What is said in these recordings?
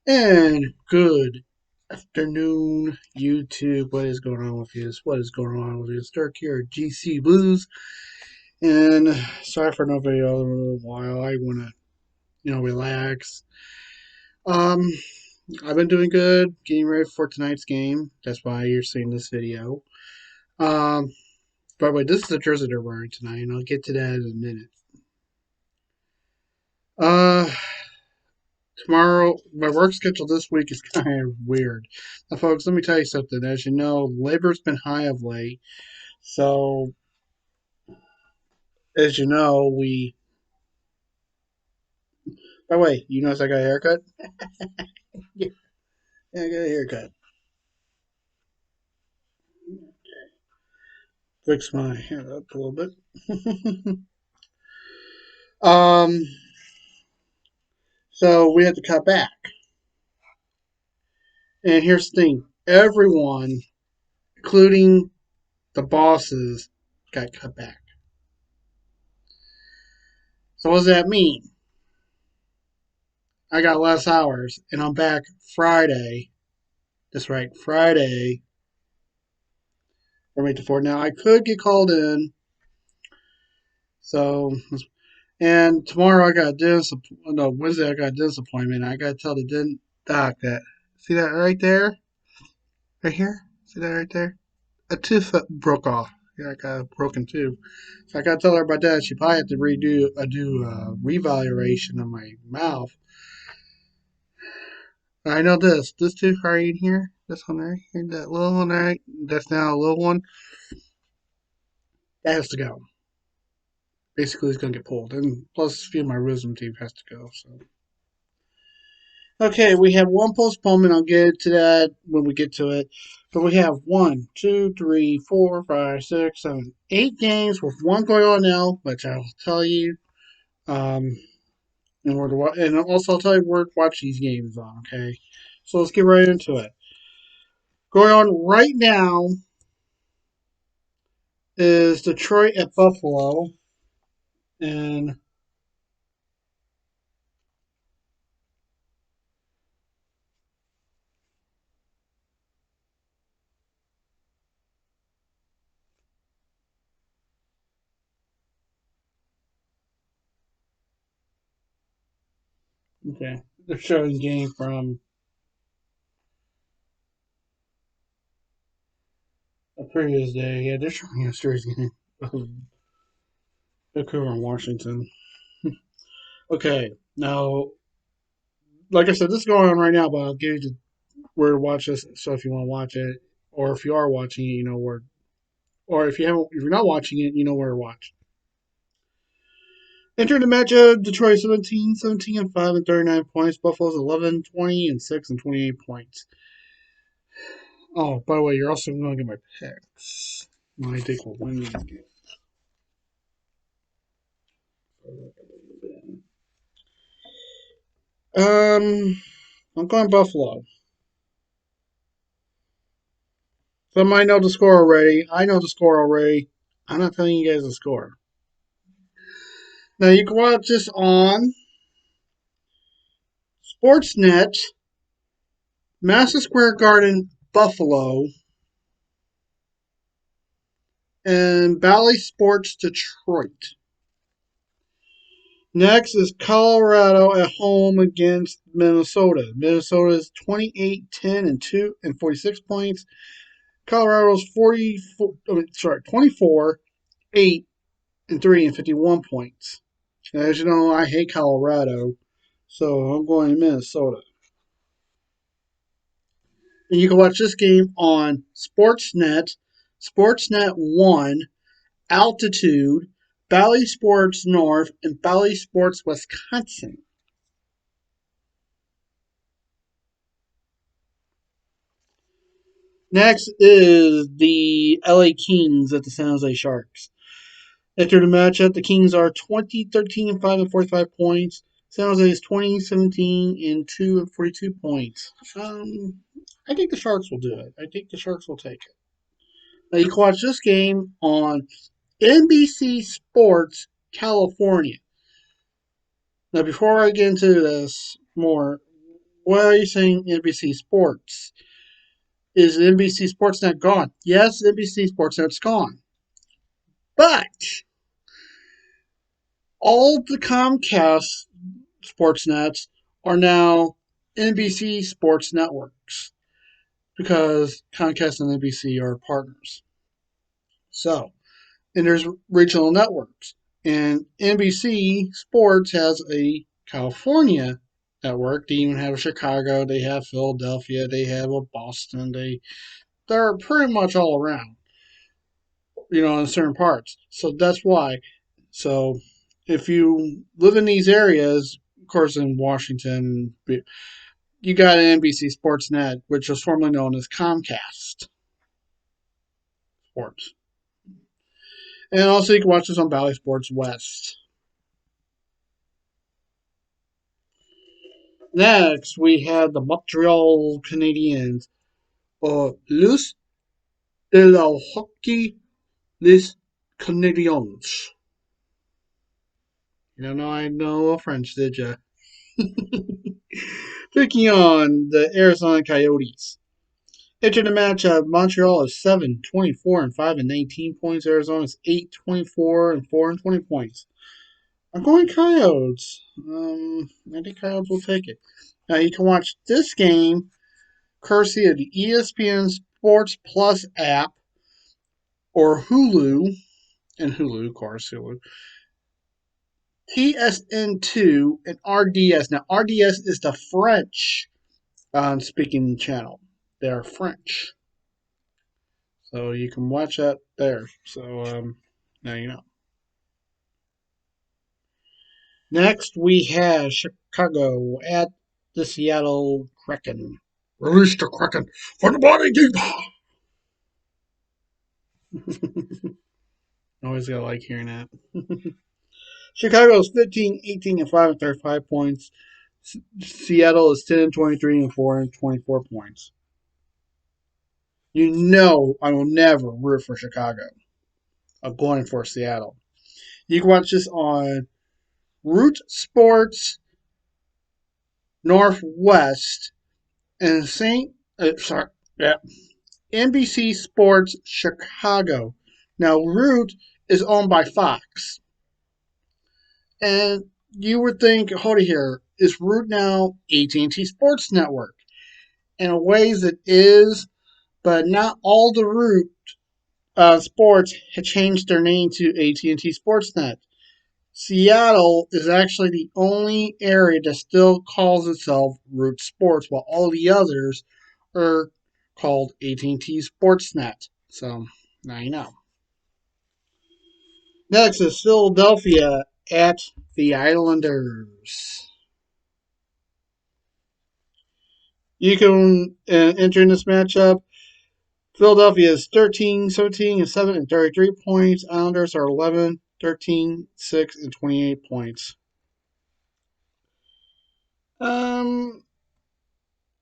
And good afternoon, YouTube. What is going on with you? What is going on with you? It's Dirk here at GC Blues. And sorry for no video in a little while. I want to, relax. Um, I've been doing good, getting ready for tonight's game. That's why you're seeing this video. Um, by the way, this is the jersey they're wearing tonight, and I'll get to that in a minute. Uh, Tomorrow, my work schedule this week is kind of weird. Now, folks, let me tell you something. As you know, labor's been high of late. So, as you know, by the way, you notice I got a haircut? Yeah, I got a haircut. Fix my hair up a little bit. um, so we had to cut back. And here's the thing everyone, including the bosses, got cut back. So, what does that mean? I got less hours, and I'm back Friday. That's right, Friday from 8 to 4. Now, I could get called in. So, and tomorrow I got a dentist. No, Wednesday I got a dentist appointment. I got to tell the doc that. See that right there? Right here? See that right there? A tooth broke off. Yeah, I got a broken tooth. So I got to tell her about that. She probably had to do a revaluation of my mouth. I know this tooth right in here, this one right here, that little one right, that's now a little one, that has to go. Basically, it's gonna get pulled, and plus a few of my wisdom teeth has to go. So, okay, we have one postponement. I'll get to that when we get to it. But we have 8 games with one going on now, which I'll tell you. Um, and also I'll tell you where to watch these games on. Okay, so let's get right into it. Going on right now is Detroit at Buffalo, and okay, they're showing game from a previous day. Yeah, they're showing yesterday's game of Vancouver and Washington. Okay, now, like I said, this is going on right now, but I'll give you where to watch this. So if you want to watch it, or if you are watching it, you know where. Or if you're not watching it, you know where to watch. Entering the matchup, Detroit 17 and 5 and 39 points. Buffalo's 11, 20 and 6 and 28 points. Oh, by the way, you're also going to get my picks. I think we'll win this game. I'm going Buffalo. Some might know the score already. I know the score already. I'm not telling you guys the score. Now you can watch this on Sportsnet, Madison Square Garden, Buffalo, and Bally Sports Detroit. Next is Colorado at home against Minnesota. Minnesota is 28, 10, and 2 and 46 points. Colorado's 24, 8, and 3 and 51 points. As you know, I hate Colorado, so I'm going to Minnesota. And you can watch this game on Sportsnet, Sportsnet 1, Altitude, Bally Sports North, and Bally Sports Wisconsin. Next is the LA Kings at the San Jose Sharks. After the matchup, the Kings are 20, 13, and 5 and 45 points. San Jose is 20, 17, and 2 and 42 points. I think the Sharks will do it. I think the Sharks will take it. Now, you can watch this game on NBC Sports California. Now, before I get into this more, Why are you saying NBC Sports? Is NBC Sportsnet gone? Yes, NBC Sportsnet's gone. But all the Comcast Sportsnets are now NBC Sports Networks because Comcast and NBC are partners. So, and there's regional networks. And NBC Sports has a California network. They even have Chicago, they have Philadelphia, they have a Boston. They're pretty much all around, in certain parts. So that's why. So if you live in these areas, of course, in Washington, you got an NBC Sportsnet, which was formerly known as Comcast Sports. And also, you can watch this on Bally Sports West. Next, we had the Montreal Canadiens, Les de la Hockey Les Canadiens. You don't know I know French, did you? Taking on the Arizona Coyotes. Entering the matchup, Montreal is 7-24-5 and 19 points. Arizona is 8-24-4 and 20 points. I'm going Coyotes. I think Coyotes will take it. Now you can watch this game courtesy of the ESPN Sports Plus app or Hulu, and Hulu, of course, Hulu. TSN2 and RDS. Now RDS is the French speaking channel. They are French. So you can watch that there. So now you know. Next, we have Chicago at the Seattle Kraken. Release the Kraken for the body deep. Always gotta like hearing that. Chicago's 15-18-5 and 35 points. Seattle is 10-23-4 and 24 points. You know I will never root for Chicago. I'm going for Seattle. You can watch this on Root Sports Northwest and NBC Sports Chicago. Now Root is owned by Fox. And you would think, hold it here, is Root now AT&T Sports Network? In ways it is, but not all the Root sports had changed their name to AT&T Sportsnet. Seattle is actually the only area that still calls itself Root Sports, while all the others are called AT&T Sportsnet. So now you know. Next is Philadelphia at the Islanders. You can enter in this matchup. Philadelphia is 13-17-7 and 33 points. Islanders are 11-13-6 and 28 points. I'm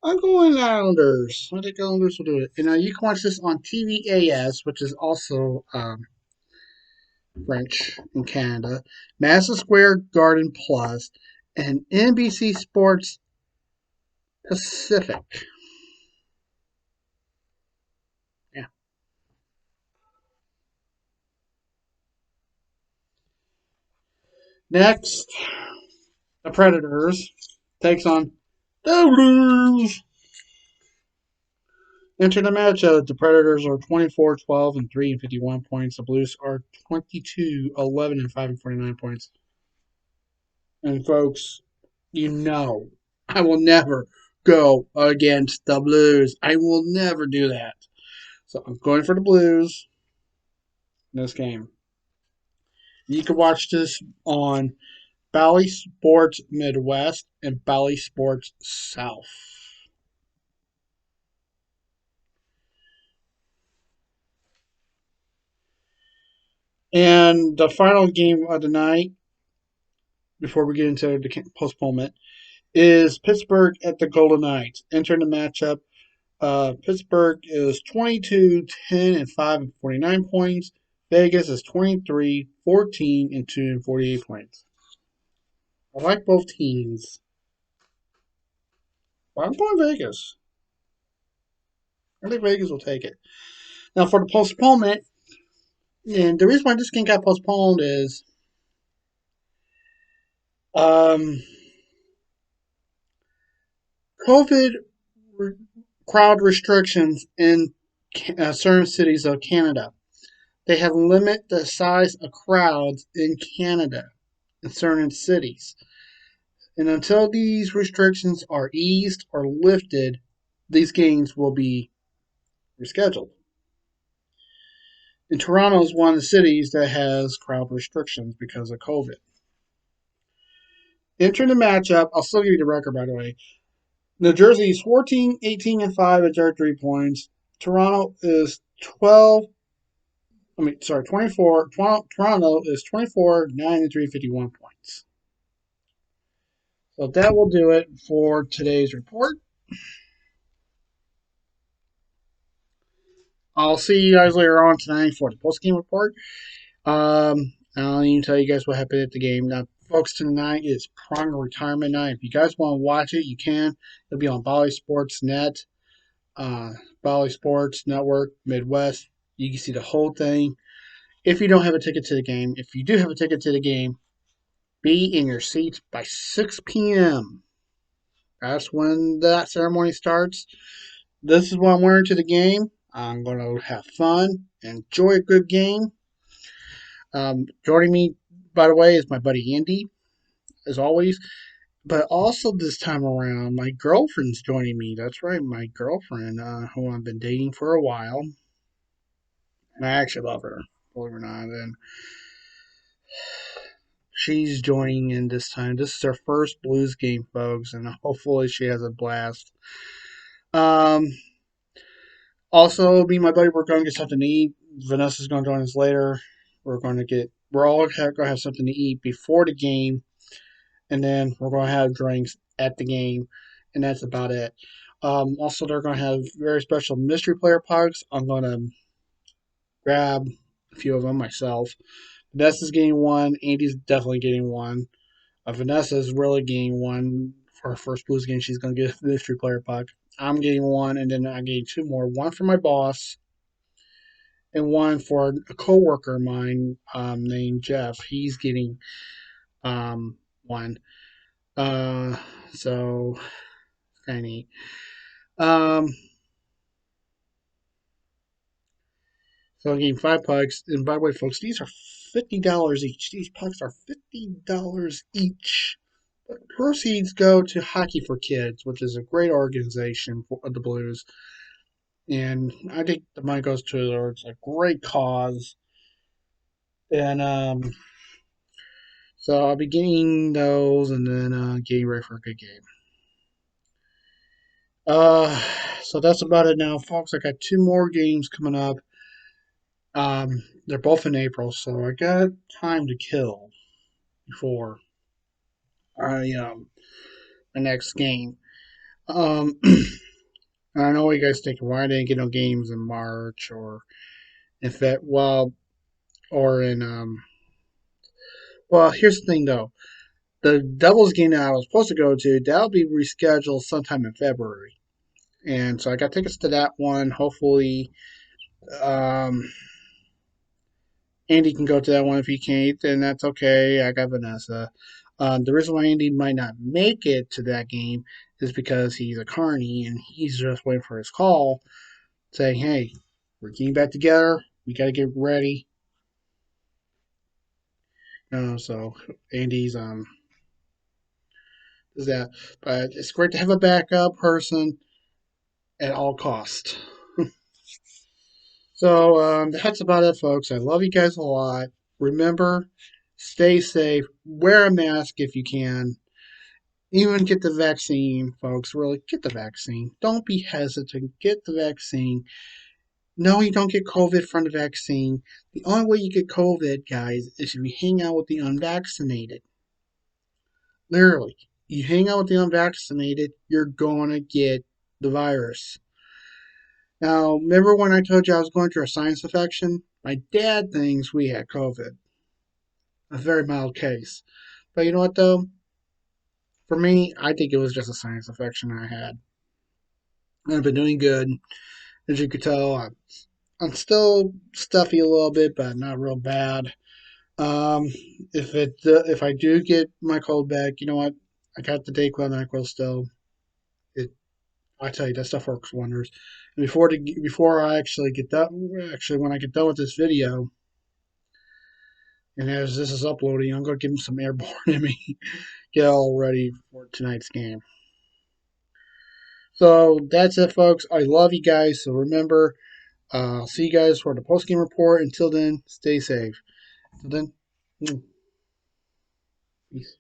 going Islanders. I think Islanders will do it. And you can watch this on TVAS, which is also French in Canada, Madison Square Garden Plus, and NBC Sports Pacific. Yeah. Next, the Predators takes on the Blues. Enter the matchup. The Predators are 24-12 and 3 and 51 points. The Blues are 22-11 and 5 and 49 points. And folks, you know, I will never go against the Blues. I will never do that. So I'm going for the Blues in this game. You can watch this on Bally Sports Midwest and Bally Sports South. And the final game of the night, before we get into the postponement, is Pittsburgh at the Golden Knights. Entering the matchup, Pittsburgh is 22-10-5 and 49 points. Vegas is 23-14 and 2 and 48 points. I like both teams. I'm going Vegas. I think Vegas will take it. Now for the postponement, and the reason why this game got postponed is um, COVID crowd restrictions in certain cities of Canada. They have limited the size of crowds in Canada in certain cities. And until these restrictions are eased or lifted, these games will be rescheduled. And Toronto is one of the cities that has crowd restrictions because of COVID. Entering the matchup, I'll still give you the record, by the way. New Jersey is 14, 18, and 5 at their 3 points. Toronto is 24. Toronto is 24, 9, and 3, 51 points. So that will do it for today's report. I'll see you guys later on tonight for the post-game report. I'll even tell you guys what happened at the game. Now, folks, tonight is prime retirement night. If you guys want to watch it, you can. It'll be on Bally Sports Net, Bally Sports Network, Midwest. You can see the whole thing. If you don't have a ticket to the game, if you do have a ticket to the game, be in your seats by 6 p.m. That's when that ceremony starts. This is what I'm wearing to the game. I'm going to have fun, enjoy a good game. Joining me, by the way, is my buddy Andy, as always. But also this time around, my girlfriend's joining me. That's right, my girlfriend, who I've been dating for a while. And I actually love her, believe it or not. And she's joining in this time. This is her first Blues game, folks, and hopefully she has a blast. Um, Also, me and my buddy, we're going to get something to eat. Vanessa's going to join us later. We're all going to have something to eat before the game, and then we're going to have drinks at the game, and that's about it. Also, they're going to have very special mystery player pucks. I'm going to grab a few of them myself. Vanessa's getting one. Andy's definitely getting one. Vanessa's really getting one for her first Blues game. She's going to get a mystery player puck. I'm getting one, and then I'm getting two more. One for my boss, and one for a coworker of mine named Jeff. He's getting one. So kind of neat. Um, so I'm getting 5 pucks. And by the way, folks, these are $50 each. These pucks are $50 each. But proceeds go to Hockey for Kids, which is a great organization for the Blues. And I think the money goes to it's a great cause. And so I'll be getting those and then getting ready for a good game. Uh, so that's about it now, folks. I got 2 more games coming up. They're both in April, so I got time to kill before the next game. I know what you guys thinking. Why didn't get no games in March or in Feb? Well, or in Well, here's the thing though. The Devils game that I was supposed to go to, that'll be rescheduled sometime in February. And so I got tickets to that one. Hopefully, um, Andy can go to that one. If he can't, then that's okay. I got Vanessa. The reason why Andy might not make it to that game is because he's a carny and he's just waiting for his call saying, hey, we're getting back together. We got to get ready. So Andy's is that. But it's great to have a backup person at all cost. So that's about it, folks. I love you guys a lot. Remember, stay safe. Wear a mask if you can. Even get the vaccine, folks. Really, get the vaccine. Don't be hesitant. Get the vaccine. No, you don't get COVID from the vaccine. The only way you get COVID, guys, is if you hang out with the unvaccinated. Literally, you hang out with the unvaccinated, you're going to get the virus. Now, remember when I told you I was going through a sinus infection? My dad thinks we had COVID. A very mild case. But you know what, though? For me, I think it was just a sinus infection I had. I've been doing good. As you could tell, I'm still stuffy a little bit, but not real bad. Um, if I do get my cold back, you know what? I got the Dayquil Nyquil still. It I tell you that stuff works wonders. And before I actually get done, actually when I get done with this video, and as this is uploading, I'm going to give him some airborne in me, get all ready for tonight's game. So that's it, folks. I love you guys. So remember, I'll see you guys for the post game report. Until then, stay safe. Until then, peace.